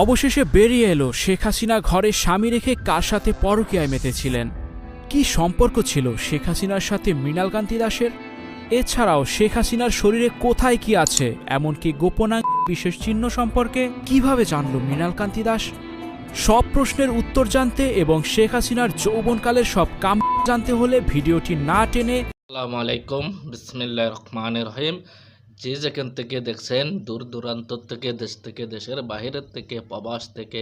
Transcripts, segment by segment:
অবশেষে বেরিয়ে এলো শেখ হাসিনা ঘরে স্বামী রেখে কার সাথে পরকীয়ায় মেতেছিলেন। কি সম্পর্ক ছিল শেখ হাসিনার সাথে মৃণালকান্তি দাসের? এছাড়াও শেখ হাসিনার শরীরে কোথায় কি আছে, এমনকি গোপনাঙ্গ বিশেষ চিহ্ন সম্পর্কে কিভাবে জানল মৃণালকান্তি দাস? সব প্রশ্নের উত্তর জানতে এবং শেখ হাসিনার যৌবনকালের সব কাম জানতে হলে ভিডিওটি না টেনে। আসসালামু আলাইকুম, বিসমিল্লাহির রহমানির রহিম। যে যেখান থেকে দেখছেন, দূর দূরান্ত থেকে, দেশ থেকে, দেশের বাইরের থেকে, প্রবাস থেকে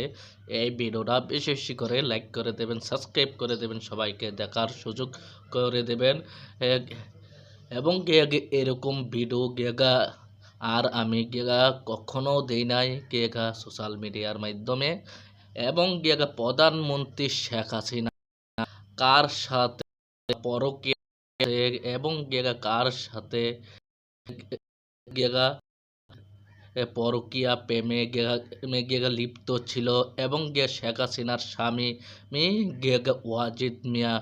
এই ভিডিওটা বেশি বেশি করে লাইক করে দেবেন, সাবস্ক্রাইব করে দেবেন, সবাইকে দেখার সুযোগ করে দেবেন। এবং এরকম ভিডিও গেগা আর আমি গেগা কখনো দেই নাই গেগা সোশ্যাল মিডিয়ার মাধ্যমে। এবং গেগা প্রধানমন্ত্রী শেখ হাসিনা কার সাথে পরকীয়া এবং গেগা কার সাথে গেগা পরকীয়া প্রেমে গেগা লিপ্ত ছিল এবং শেখ হাসিনার স্বামী গেগা ওয়াজিদ মিয়া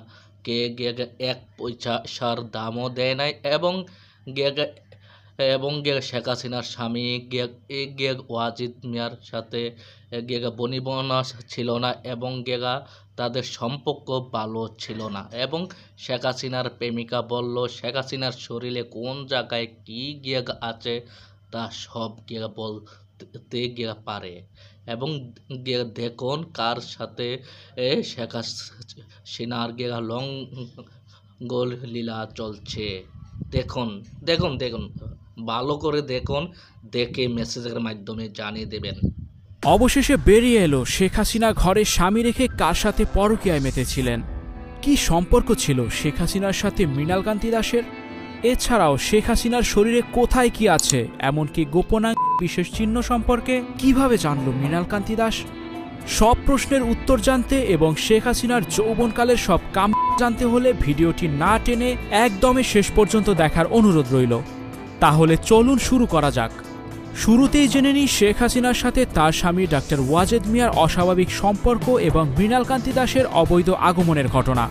কে গেগা এক পয়সার দামও দেয় নাই এবং গেগা শেখ হাসিনার স্বামী ওয়াজিদ মিয়ার সাথে গেগা বনিবনা ছিল না এবং গেগা তাদের সম্পর্ক ভালো ছিল না। এবং শেখ হাসিনার প্রেমিকা বলল শেখ হাসিনার শরীরে কোন জায়গায় কি গেগা আছে তা সব গেগা বলতে গেগা পারে। এবং দেখুন কার সাথে শেখ হাসিনার গেগা লঙ্গল লীলা চলছে। দেখুন দেখুন দেখুন ভালো করে দেখুন, দেখে মেসেজের মাধ্যমে জানিয়ে দেবেন। অবশেষে বেরিয়ে এলো শেখ হাসিনা ঘরে স্বামী রেখে কার সাথে পরকীয়ায় মেতেছিলেন। কি সম্পর্ক ছিল শেখ হাসিনার সাথে মৃণালকান্তি দাসের? এছাড়াও শেখ হাসিনার শরীরে কোথায় কি আছে, এমনকি গোপনাঙ্গ বিশেষ চিহ্ন সম্পর্কে কিভাবে জানল মৃণালকান্তি দাস? সব প্রশ্নের উত্তর জানতে এবং শেখ হাসিনার যৌবনকালের সব কাম জানতে হলে ভিডিওটি না টেনে একদমই শেষ পর্যন্ত দেখার অনুরোধ রইল। তাহলে চলুন শুরু করা যাক। শুরুতেই জেনে নিই শেখ হাসিনার সাথে তার স্বামী ডাক্তার ওয়াজেদ মিয়ার অস্বাভাবিক সম্পর্ক এবং মৃণালকান্তি দাসের অবৈধ আগমনের ঘটনা।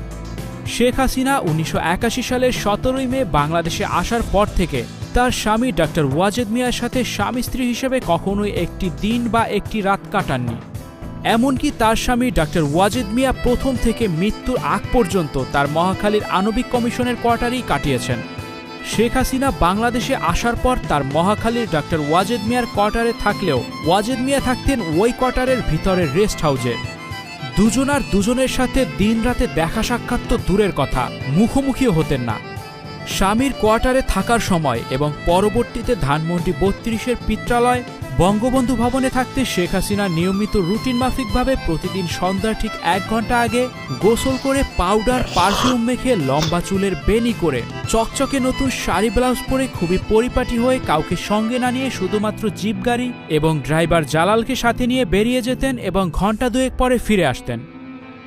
শেখ হাসিনা 1981 সালের 17 মে বাংলাদেশে আসার পর থেকে তার স্বামী ডাক্তার ওয়াজেদ মিয়ার সাথে স্বামী স্ত্রী হিসেবে কখনোই একটি দিন বা একটি রাত কাটাননি। এমনকি তার স্বামী ডাক্তার ওয়াজেদ মিয়া প্রথম থেকে মৃত্যুর আগ পর্যন্ত তার মহাখালীর আণবিক কমিশনের কোয়ার্টারেই কাটিয়েছেন। শেখ হাসিনা বাংলাদেশে আসার পর তার মহাখালীর ডাক্তার ওয়াজেদ মিয়ার কোয়ার্টারে থাকলেও ওয়াজেদ মিয়া থাকতেন ওই কোয়ার্টারের ভিতরের রেস্ট হাউসে। দুজনের সাথে দিন রাতে দেখা সাক্ষাৎ তো দূরের কথা, মুখোমুখিও হতেন না। স্বামীর কোয়ার্টারে থাকার সময় এবং পরবর্তীতে ধানমন্ডি 32-এর পিত্রালয় বঙ্গবন্ধু ভবনে থাকতে শেখ হাসিনা নিয়মিত রুটিন মাফিকভাবে প্রতিদিন সন্ধ্যার ঠিক 1 ঘন্টা আগে গোসল করে পাউডার পারফিউম মেখে লম্বা চুলের বেনি করে চকচকে নতুন শাড়ি ব্লাউজ পরে খুবই পরিপাটি হয়ে কাউকে সঙ্গে না নিয়ে শুধুমাত্র জিপ গাড়ি এবং ড্রাইভার জালালকে সাথে নিয়ে বেরিয়ে যেতেন এবং ঘণ্টা 2 পরে ফিরে আসতেন।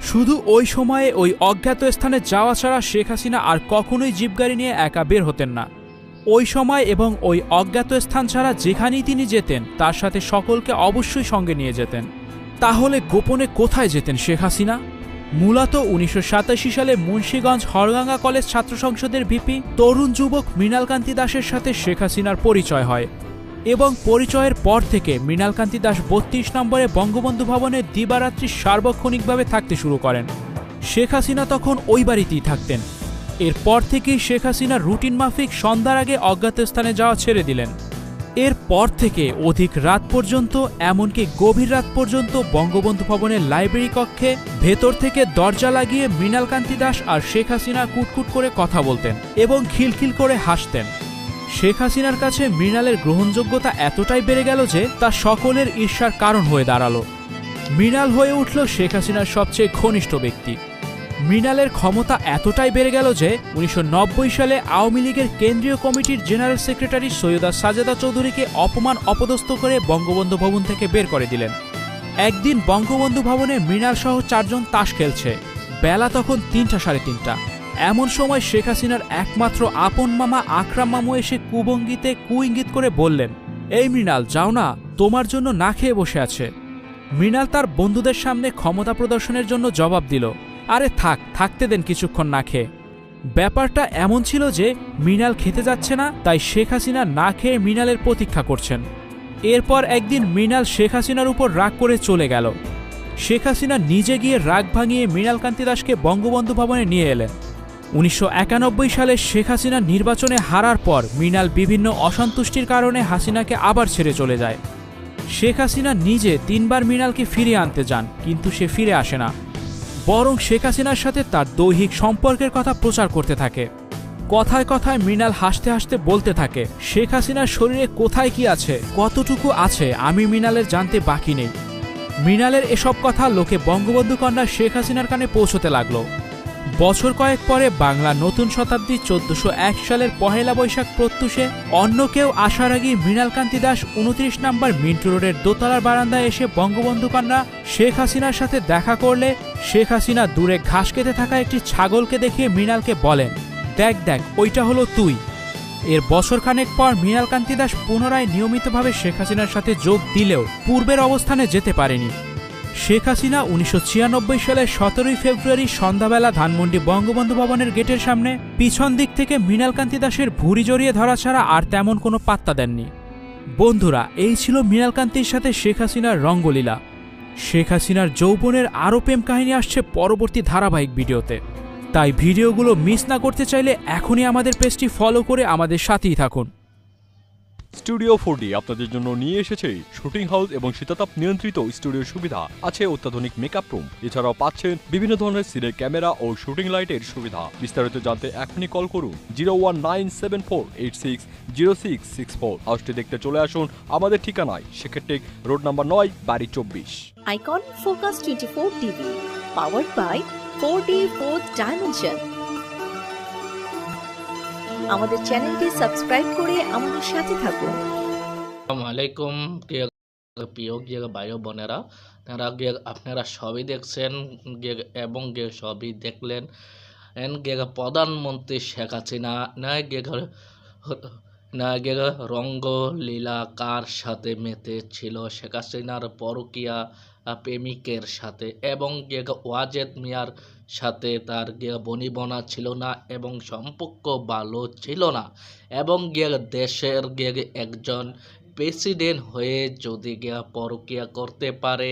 শুধু ওই সময়ে ওই অজ্ঞাত স্থানে যাওয়া ছাড়া শেখ হাসিনা আর কখনোই জিপ গাড়ি নিয়ে একা বের হতেন না। ওই সময় এবং ওই অজ্ঞাত স্থান ছাড়া যেখানেই তিনি যেতেন তার সাথে সকলকে অবশ্যই সঙ্গে নিয়ে যেতেন। তাহলে গোপনে কোথায় যেতেন শেখ হাসিনা? মূলত 1987 সালে মুন্সিগঞ্জ হরগাঙ্গা কলেজ ছাত্র সংসদের ভিপি তরুণ যুবক মৃণালকান্তি দাসের সাথে শেখ হাসিনার পরিচয় হয় এবং পরিচয়ের পর থেকে মৃণালকান্তি দাস 32 নম্বরে বঙ্গবন্ধু ভবনে দিবারাত্রি সার্বক্ষণিকভাবে থাকতে শুরু করেন। শেখ হাসিনা তখন ওই বাড়িতেই থাকতেন। এরপর থেকেই শেখ হাসিনা রুটিন মাফিক সন্ধ্যার আগে অজ্ঞাত স্থানে যাওয়া ছেড়ে দিলেন। এরপর থেকে অধিক রাত পর্যন্ত, এমনকি গভীর রাত পর্যন্ত বঙ্গবন্ধু ভবনের লাইব্রেরি কক্ষে ভেতর থেকে দরজা লাগিয়ে মৃণালকান্তি দাস আর শেখ হাসিনা কুটকুট করে কথা বলতেন এবং খিলখিল করে হাসতেন। শেখ হাসিনার কাছে মৃণালের গ্রহণযোগ্যতা এতটাই বেড়ে গেল যে তা সকলের ঈর্ষার কারণ হয়ে দাঁড়ালো। মৃণাল হয়ে উঠল শেখ হাসিনার সবচেয়ে ঘনিষ্ঠ ব্যক্তি। মৃণালের ক্ষমতা এতটাই বেড়ে গেল যে 1990 সালে আওয়ামী লীগের কেন্দ্রীয় কমিটির জেনারেল সেক্রেটারি সৈয়দা সাজেদা চৌধুরীকে অপমান অপদস্থ করে বঙ্গবন্ধু ভবন থেকে বের করে দিলেন। একদিন বঙ্গবন্ধু ভবনে মৃণাল সহ 4 জন তাস খেলছে। বেলা তখন 3টা 3:30। এমন সময় শেখ হাসিনার একমাত্র আপন মামা আকরাম মামু এসে কুভঙ্গিতে কুইঙ্গিত করে বললেন, এই মৃণাল যাও না, তোমার জন্য না খেয়ে বসে আছে। মৃণাল তার বন্ধুদের সামনে ক্ষমতা প্রদর্শনের জন্য জবাব দিল, আরে থাকতে দেন কিছুক্ষণ না খেয়ে। ব্যাপারটা এমন ছিল যে মৃণাল খেতে যাচ্ছে না, তাই শেখ হাসিনা না খেয়ে মৃণালের প্রতীক্ষা করছেন। এরপর একদিন মৃণাল শেখ হাসিনার উপর রাগ করে চলে গেল। শেখ হাসিনা নিজে গিয়ে রাগ ভাঙিয়ে মৃণালকান্তি দাসকে বঙ্গবন্ধু ভবনে নিয়ে এলেন। ১৯৯১ সালে শেখ হাসিনা নির্বাচনে হারার পর মৃণাল বিভিন্ন অসন্তুষ্টির কারণে হাসিনাকে আবার ছেড়ে চলে যায়। শেখ হাসিনা নিজে ৩ বার মৃণালকে ফিরিয়ে আনতে যান, কিন্তু সে ফিরে আসে না, বরং শেখ হাসিনার সাথে তার দৈহিক সম্পর্কের কথা প্রচার করতে থাকে। কথায় কথায় মৃণাল হাসতে হাসতে বলতে থাকে, শেখ হাসিনার শরীরে কোথায় কি আছে, কতটুকু আছে আমি মৃণালের জানতে বাকি নেই। মৃণালের এসব কথা লোকে বঙ্গবন্ধু কন্যা শেখ হাসিনার কানে পৌঁছতে লাগলো। বছর কয়েক পরে বাংলা নতুন শতাব্দী ১৪০১ সালের পহেলা বৈশাখ প্রত্যুষে অন্য কেউ আসার আগেই মৃণালকান্তি দাস ২৯ নম্বর মিন্টু রোডের দোতলার বারান্দায় এসে বঙ্গবন্ধু কন্যা শেখ হাসিনার সাথে দেখা করলে শেখ হাসিনা দূরে ঘাস কেটে থাকা একটি ছাগলকে দেখিয়ে মৃণালকে বলেন, দেখ দেখ ওইটা হলো তুই। এর বছরখানেক পর মৃণালকান্তি দাস পুনরায় নিয়মিতভাবে শেখ হাসিনার সাথে যোগ দিলেও পূর্বের অবস্থানে যেতে পারেনি। শেখ হাসিনা ১৯৯৬ সালের ১৭ই ফেব্রুয়ারি সন্ধ্যাবেলা ধানমন্ডি বঙ্গবন্ধু ভবনের গেটের সামনে পিছন দিক থেকে মৃণালকান্তি দাসের ভুঁড়ি জড়িয়ে ধরা ছাড়া আর তেমন কোনো পাত্তা দেননি। বন্ধুরা, এই ছিল মৃণালকান্তির সাথে শেখ হাসিনার রঙ্গলীলা। শেখ হাসিনার যৌবনের আরও প্রেম কাহিনী আসছে পরবর্তী ধারাবাহিক ভিডিওতে, তাই ভিডিওগুলো মিস না করতে চাইলে এখনই আমাদের পেজটি ফলো করে আমাদের সাথেই থাকুন। স্টুডিও 4D আপনাদের জন্য নিয়ে এসেছে শুটিং হাউস এবং শীতাতাপ নিয়ন্ত্রিত স্টুডিও সুবিধা, আছে অত্যাধুনিক মেকআপ রুম, এছাড়াও পাচ্ছেন বিভিন্ন ধরনের সিনের ক্যামেরা ও শুটিং লাইটের সুবিধা। বিস্তারিত জানতে এখনই কল করুন 01974860664। হাউসটি দেখতে চলে আসুন আমাদের ঠিকানায় সেক্ষেত্রে রোড নাম্বার 9, বাড়ি 24। Icon Focus 24 TV, powered by 4D 4th Dimension. আমাদের চ্যানেলটি সাবস্ক্রাইব করে আমাদের সাথে থাকুন। আসসালামু আলাইকুম প্রিয় ভাই বোনেরা, আপনারা সবই দেখছেন এবং সবই দেখলেন প্রধানমন্ত্রী শেখ হাসিনা রঙ্গলীলা কার সাথে মেতে ছিল, শেখ হাসিনার পরকীয়া প্রেমিকের সাথে, এবং ওয়াজেদ মিয়ার সাথে তার বনিবনা ছিল না এবং সম্পর্ক ভালো ছিল না, এবং দেশের একজন প্রেসিডেন্ট হয়ে যদি পরকীয়া করতে পারে,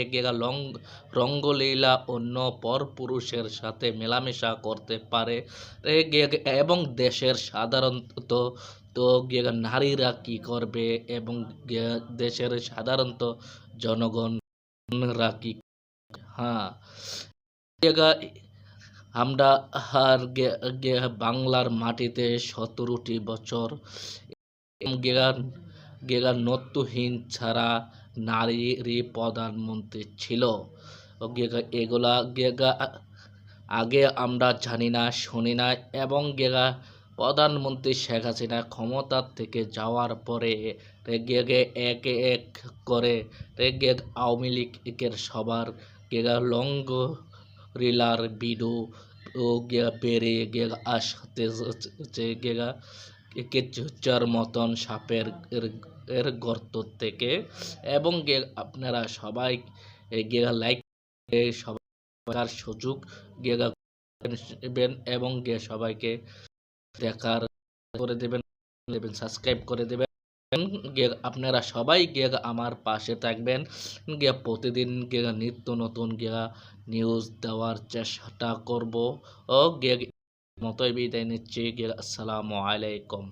রঙ্গলীলা অন্য পরপুরুষের সাথে মেলামেশা করতে পারে, এবং দেশের সাধারণত নারীরা কি করবে এবং দেশের সাধারণত জনগণরা কি, হ্যাঁ আমরা বাংলার মাটিতে 17টি বছর নত্যহীন ছাড়া নারী প্রধানমন্ত্রী ছিল। এগুলা আগে আমরা জানি না, শুনি না, এবং প্রধানমন্ত্রী শেখ হাসিনা ক্ষমতার থেকে যাওয়ার পরে একে এক করে আওয়ামী লীগের সবার লঙ্গ রিলার ভিডিও বেড়ে আসতে কেঁচুচার মতন সাপের গর্ত থেকে, এবং আপনারা সবাই লাইক সবার সুযোগ দেবেন এবং সবাইকে দেখার করে দেবেন, সাবস্ক্রাইব করে দেবেন। আপনারা সবাই আমার পাশে থাকবেন, প্রতিদিন নিত্য নতুন নিউজ দেওয়ার চেষ্টা করব। ও মতোই বিদায় নিচ্ছি। আসসালামু আলাইকুম।